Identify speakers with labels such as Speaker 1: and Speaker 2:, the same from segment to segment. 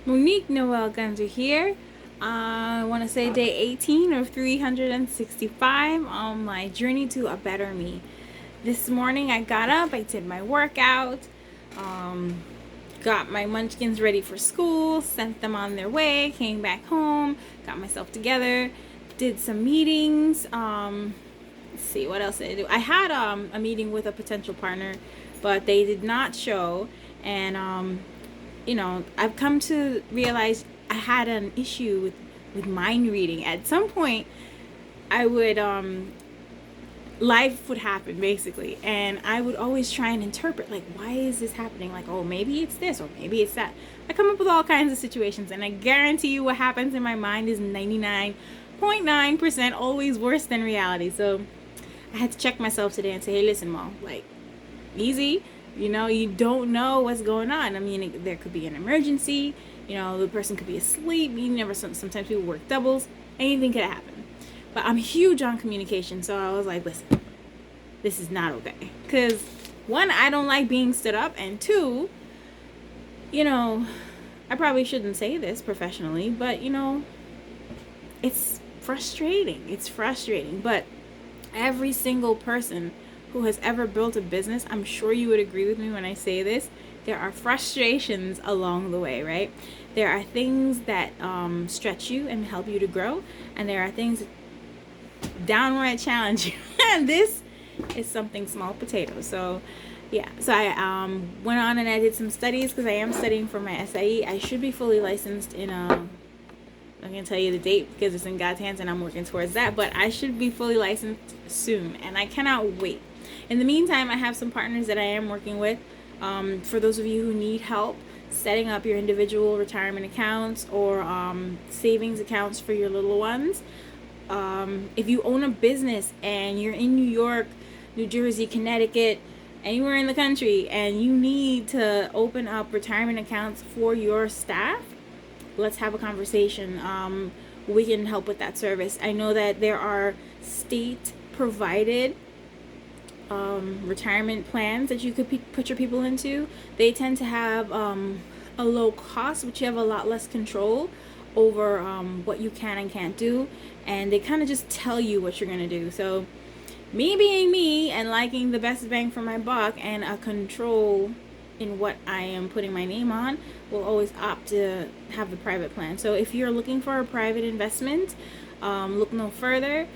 Speaker 1: Monique Noel-Gunter here. I want to say day 18 of 365 on my journey to a better me. This morning I got up, I did my workout, um, got my munchkins ready for school, sent them on their way, came back home, got myself together, did some meetings. Let's see, what else did I do? I had a meeting with a potential partner, but they did not show. And I've come to realize I had an issue with mind reading. At some point, I would life would happen basically, and I would always try and interpret, like, why is this happening? Like, oh, maybe it's this or maybe it's that. I come up with all kinds of situations, and I guarantee you what happens in my mind is 99.9% always worse than reality. So I had to check myself today and say, hey, listen, Mom, like, easy. You don't know what's going on. I mean, there could be an emergency. The person could be asleep. Sometimes people work doubles. Anything could happen. But I'm huge on communication, so I was like, listen, this is not okay. Because one, I don't like being stood up, and two, I probably shouldn't say this professionally, but it's frustrating. It's frustrating, but every single person who has ever built a business, I'm sure you would agree with me when I say this, there are frustrations along the way, right? There are things that stretch you and help you to grow, and there are things that downright challenge you. And this is something small potato. So yeah, so I went on and I did some studies because I am studying for my SIE. I should be fully licensed in I'm going to tell you the date because it's in God's hands and I'm working towards that. But I should be fully licensed soon, and I cannot wait. In the meantime, I have some partners that I am working with. For those of you who need help setting up your individual retirement accounts or savings accounts for your little ones. If you own a business and you're in New York, New Jersey, Connecticut, anywhere in the country, and you need to open up retirement accounts for your staff, let's have a conversation. We can help with that service. I know that there are state provided retirement plans that you could put your people into. They tend to have a low cost, but you have a lot less control over what you can and can't do, and they kind of just tell you what you're going to do. So me being me and liking the best bang for my buck and a control in what I am putting my name on, will always opt to have the private plan. So if you're looking for a private investment, look no further.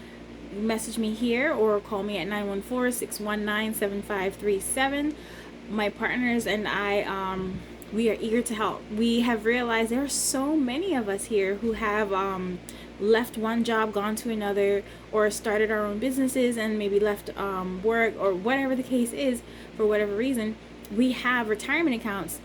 Speaker 1: Message me here or call me at 914-619-7537. My partners and I, we are eager to help. We have realized there are so many of us here who have left one job, gone to another, or started our own businesses and maybe left work or whatever the case is for whatever reason. We have retirement accounts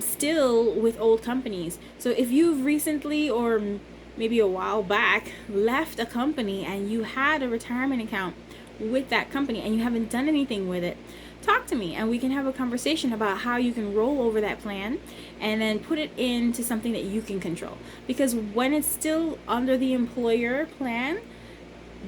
Speaker 1: still with old companies. So if you've recently or maybe a while back left a company and you had a retirement account with that company and you haven't done anything with it, talk to me and we can have a conversation about how you can roll over that plan and then put it into something that you can control. Because when it's still under the employer plan,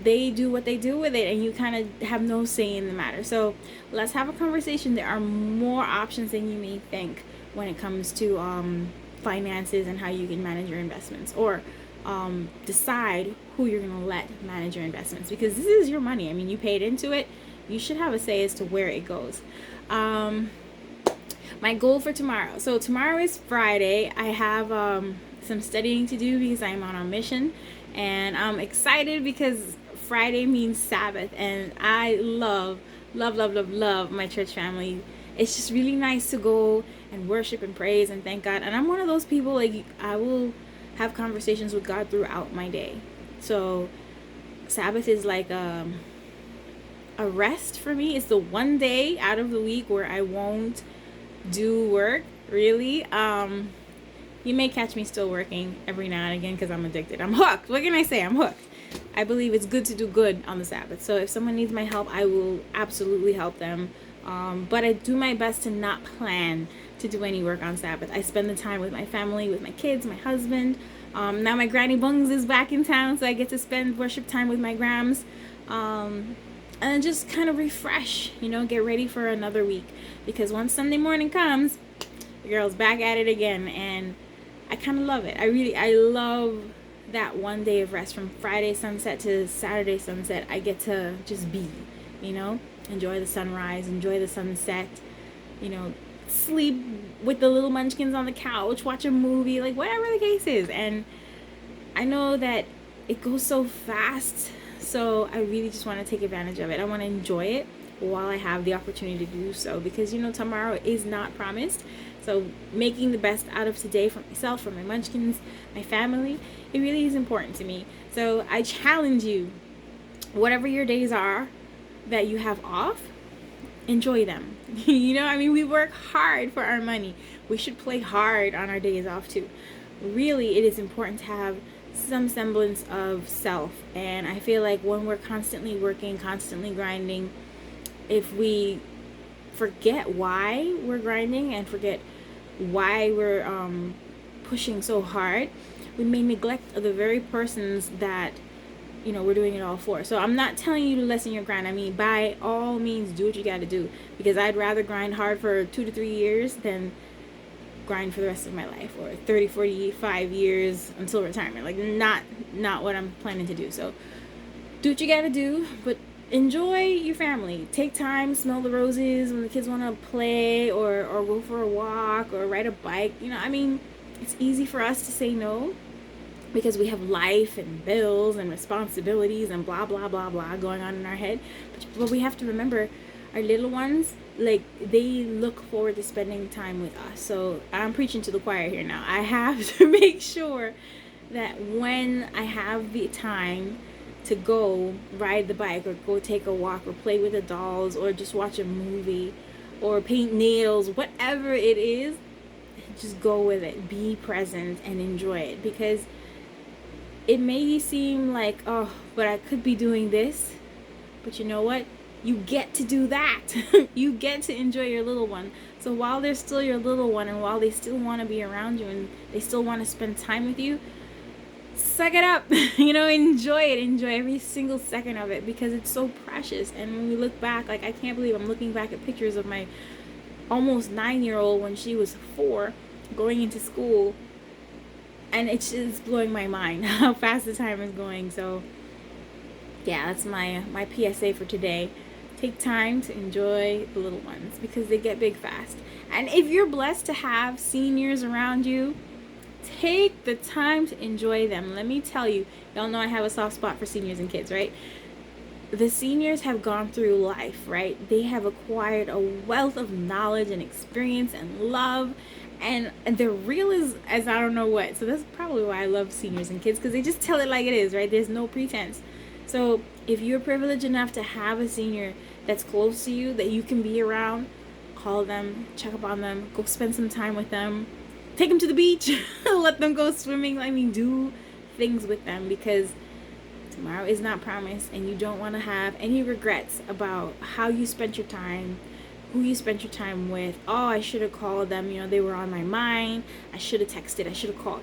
Speaker 1: they do what they do with it and you kind of have no say in the matter. So let's have a conversation. There are more options than you may think when it comes to finances and how you can manage your investments, or decide who you're going to let manage your investments, because this is your money. I mean, you paid into it. You should have a say as to where it goes. My goal for tomorrow. So tomorrow is Friday. I have some studying to do because I'm on a mission, and I'm excited because Friday means Sabbath, and I love my church family. It's just really nice to go and worship and praise and thank God. And I'm one of those people, like, I will have conversations with God throughout my day. So Sabbath is like a rest for me. It's the one day out of the week where I won't do work, really. You may catch me still working every now and again because I'm addicted. I'm hooked. What can I say? I'm hooked. I believe it's good to do good on the Sabbath. So if someone needs my help, I will absolutely help them. But I do my best to not plan to do any work on Sabbath. I spend the time with my family, with my kids, my husband. Now my granny bungs is back in town, so I get to spend worship time with my grams. And just kind of refresh, get ready for another week. Because once Sunday morning comes, the girl's back at it again. And I kind of love it. I love that one day of rest from Friday sunset to Saturday sunset. I get to just be, you know, enjoy the sunrise, enjoy the sunset, you know, sleep with the little munchkins on the couch, watch a movie, like whatever the case is. And I know that it goes so fast, so I really just want to take advantage of it. I want to enjoy it while I have the opportunity to do so, because you know tomorrow is not promised. So making the best out of today for myself, for my munchkins, my family, it really is important to me. So I challenge you, whatever your days are that you have off, enjoy them. You know, I mean, we work hard for our money. We should play hard on our days off too. Really, it is important to have some semblance of self. And I feel like when we're constantly working, constantly grinding, if we forget why we're grinding and forget why we're pushing so hard, we may neglect the very persons that, you know, we're doing it all for. So I'm not telling you to lessen your grind. I mean, by all means, do what you got to do, because I'd rather grind hard for 2 to 3 years than grind for the rest of my life, or 30, 45 years until retirement. Like, not what I'm planning to do. So do what you got to do, but enjoy your family. Take time, smell the roses when the kids want to play, or go for a walk, or ride a bike. You know, I mean, it's easy for us to say no because we have life and bills and responsibilities and blah blah blah blah going on in our head. But we have to remember, our little ones, like, they look forward to spending time with us. So I'm preaching to the choir here now. I have to make sure that when I have the time to go ride the bike, or go take a walk, or play with the dolls, or just watch a movie, or paint nails, whatever it is, just go with it. Be present and enjoy it, because it may seem like, oh, but I could be doing this. But you know what? You get to do that. You get to enjoy your little one. So while they're still your little one, and while they still want to be around you, and they still want to spend time with you, suck it up. You know, enjoy it. Enjoy every single second of it, because it's so precious. And when we look back, like, I can't believe I'm looking back at pictures of my almost 9-year-old when she was 4, going into school, and it's just blowing my mind how fast the time is going. So yeah, that's my PSA for today. Take time to enjoy the little ones, because they get big fast. And if you're blessed to have seniors around you, take the time to enjoy them. Let me tell you, y'all know I have a soft spot for seniors and kids, right? The seniors have gone through life, right? They have acquired a wealth of knowledge and experience and love, and they're real as I don't know what. So that's probably why I love seniors and kids, because they just tell it like it is, right? There's no pretense. So if you're privileged enough to have a senior that's close to you, that you can be around, call them, check up on them, go spend some time with them, take them to the beach, let them go swimming. I mean, do things with them, because tomorrow is not promised, and you don't want to have any regrets about how you spent your time, who you spent your time with. Oh, I should have called them, you know, they were on my mind, I should have texted, I should have called.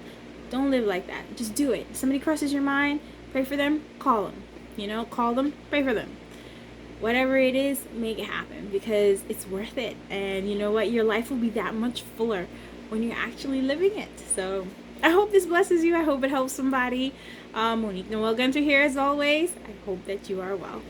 Speaker 1: Don't live like that. Just do it. Somebody crosses your mind, pray for them, call them. You know, call them, pray for them. Whatever it is, make it happen, because it's worth it. And you know what? Your life will be that much fuller when you're actually living it. So I hope this blesses you. I hope it helps somebody. Monique Noel-Gunter here as always. I hope that you are well.